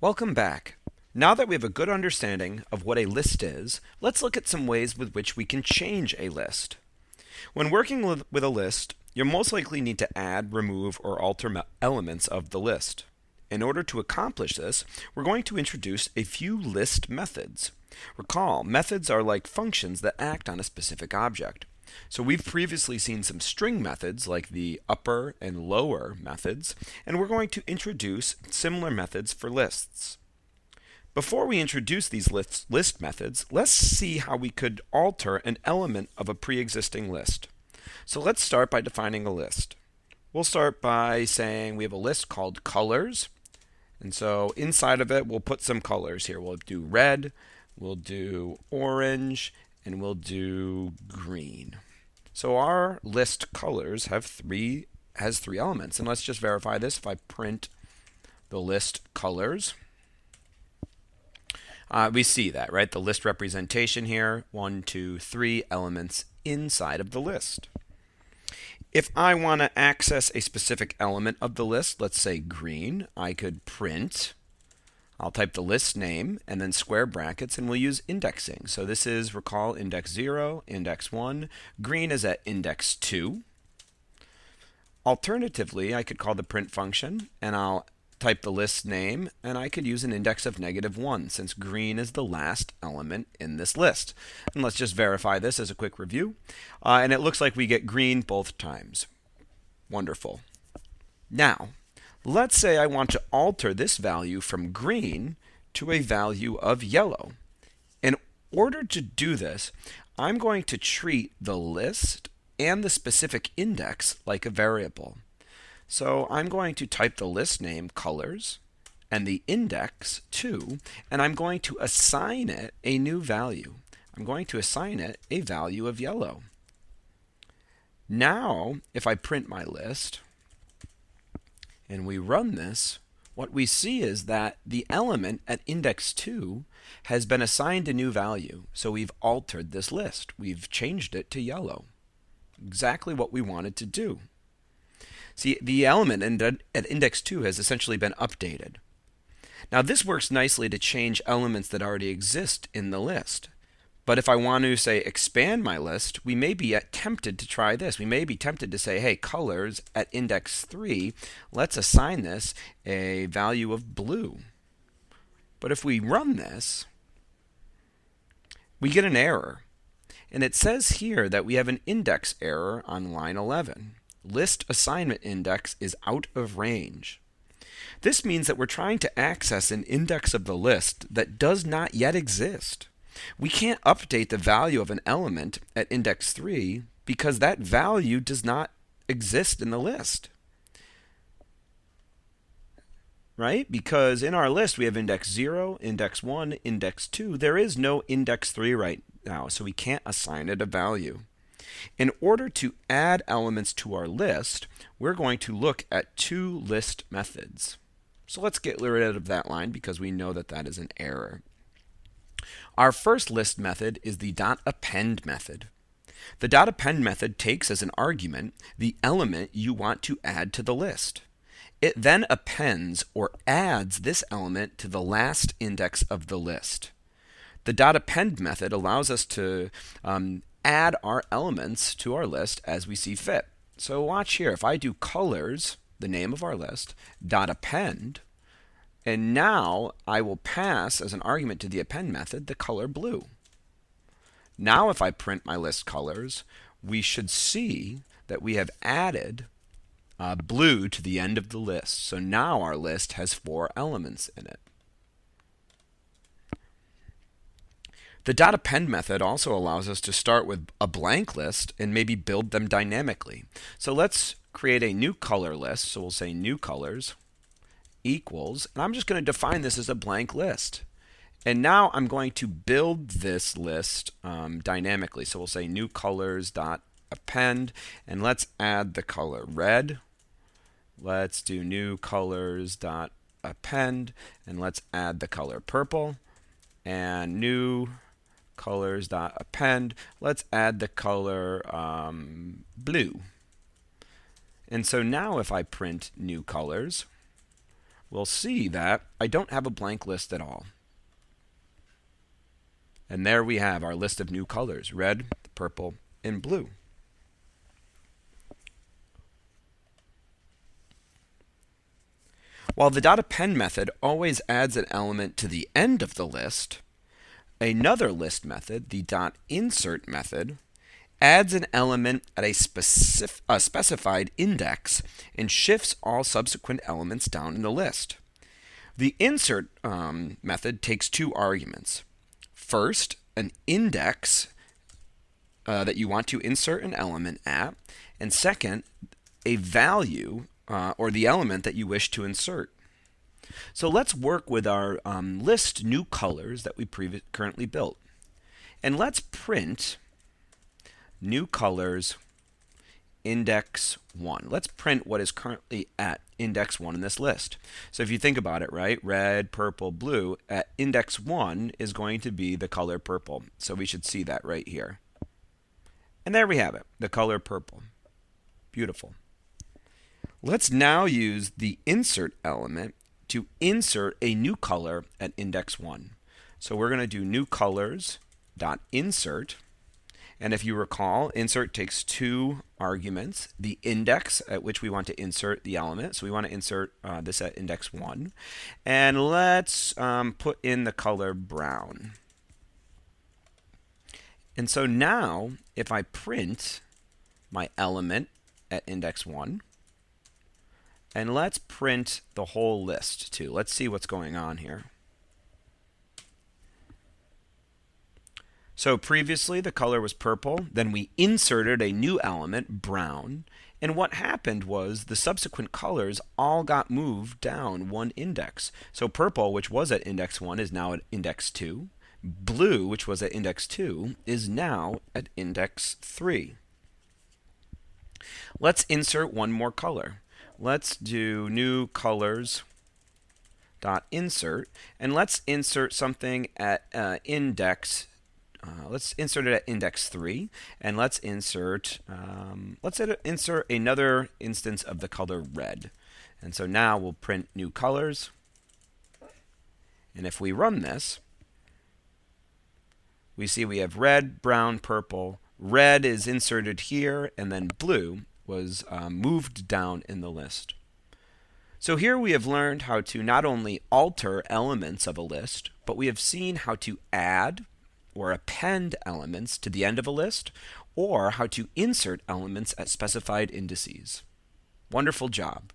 Welcome back. Now that we have a good understanding of what a list is, let's look at some ways with which we can change a list. When working with a list, you'll most likely need to add, remove, or alter elements of the list. In order to accomplish this, we're going to introduce a few list methods. Recall, methods are like functions that act on a specific object. So we've previously seen some string methods like the upper and lower methods, and we're going to introduce similar methods for lists. Before we introduce these list methods, let's see how we could alter an element of a pre-existing list. So let's start by defining a list. We'll start by saying we have a list called colors, and so inside of it we'll put some colors here. We'll do red, we'll do orange, and we'll do green. So our list colors has three elements, and let's just verify this. If I print the list colors, we see that, right? The list representation here, 1, 2, 3 elements inside of the list. If I want to access a specific element of the list, let's say green, I could print. I'll type the list name and then square brackets, and we'll use indexing. So this is, recall, index 0, index 1. Green is at index 2. Alternatively, I could call the print function, and I'll type the list name, and I could use an index of -1 since green is the last element in this list. And let's just verify this as a quick review. And it looks like we get green both times. Wonderful. Now, let's say I want to alter this value from green to a value of yellow. In order to do this, I'm going to treat the list and the specific index like a variable. So I'm going to type the list name colors and the index 2, and I'm going to assign it a new value. I'm going to assign it a value of yellow. Now, if I print my list and we run this, what we see is that the element at index 2 has been assigned a new value. So we've altered this list. We've changed it to yellow. Exactly what we wanted to do. See, the element at index 2 has essentially been updated. Now this works nicely to change elements that already exist in the list. But if I want to, say, expand my list, we may be tempted to try this. We may be tempted to say, hey, colors at index 3, let's assign this a value of blue. But if we run this, we get an error. And it says here that we have an index error on line 11. List assignment index is out of range. This means that we're trying to access an index of the list that does not yet exist. We can't update the value of an element at index 3 because that value does not exist in the list. Right? Because in our list we have index 0, index 1, index 2. There is no index 3 right now, so we can't assign it a value. In order to add elements to our list, we're going to look at two list methods. So let's get rid of that line because we know that that is an error. Our first list method is the .append method. The .append method takes as an argument the element you want to add to the list. It then appends or adds this element to the last index of the list. The .append method allows us to add our elements to our list as we see fit. So watch here. If I do colors, the name of our list, .append, and now I will pass as an argument to the append method the color blue. Now if I print my list colors, we should see that we have added blue to the end of the list. So now our list has 4 elements in it. The .append method also allows us to start with a blank list and maybe build them dynamically. So let's create a new color list. So we'll say new colors equals, and I'm just going to define this as a blank list. And now I'm going to build this list dynamically. So we'll say new colors dot append, and let's add the color red. Let's do new colors dot append, and let's add the color purple. And new colors dot append, let's add the color blue. And so now if I print new colors, we'll see that I don't have a blank list at all. And there we have our list of new colors: red, purple, and blue. While the .append method always adds an element to the end of the list, another list method, the .insert method, adds an element at a specified index and shifts all subsequent elements down in the list. The insert method takes two arguments. First, an index that you want to insert an element at, and second, a value or the element that you wish to insert. So let's work with our list new colors that we currently built. And let's print new colors index 1. Let's print what is currently at index 1 in this list. So if you think about it, right, red, purple, blue, at index 1 is going to be the color purple. So we should see that right here. And there we have it, the color purple. Beautiful. Let's now use the insert element to insert a new color at index 1. So we're going to do new colors dot insert. And if you recall, insert takes two arguments: the index at which we want to insert the element. So we want to insert this at index 1. And let's put in the color brown. And so now, if I print my element at index 1, and let's print the whole list too. Let's see what's going on here. So previously the color was purple, then we inserted a new element, brown, and what happened was the subsequent colors all got moved down one index. So purple, which was at index 1, is now at index 2. Blue, which was at index 2, is now at index 3. Let's insert one more color. Let's do new colors dot insert, and let's insert something at index. Let's insert it at index 3, and let's insert another instance of the color red. And so now we'll print new colors, and if we run this, we see we have red, brown, purple. Red is inserted here, and then blue was moved down in the list. So here we have learned how to not only alter elements of a list, but we have seen how to add or append elements to the end of a list, or how to insert elements at specified indices. Wonderful job.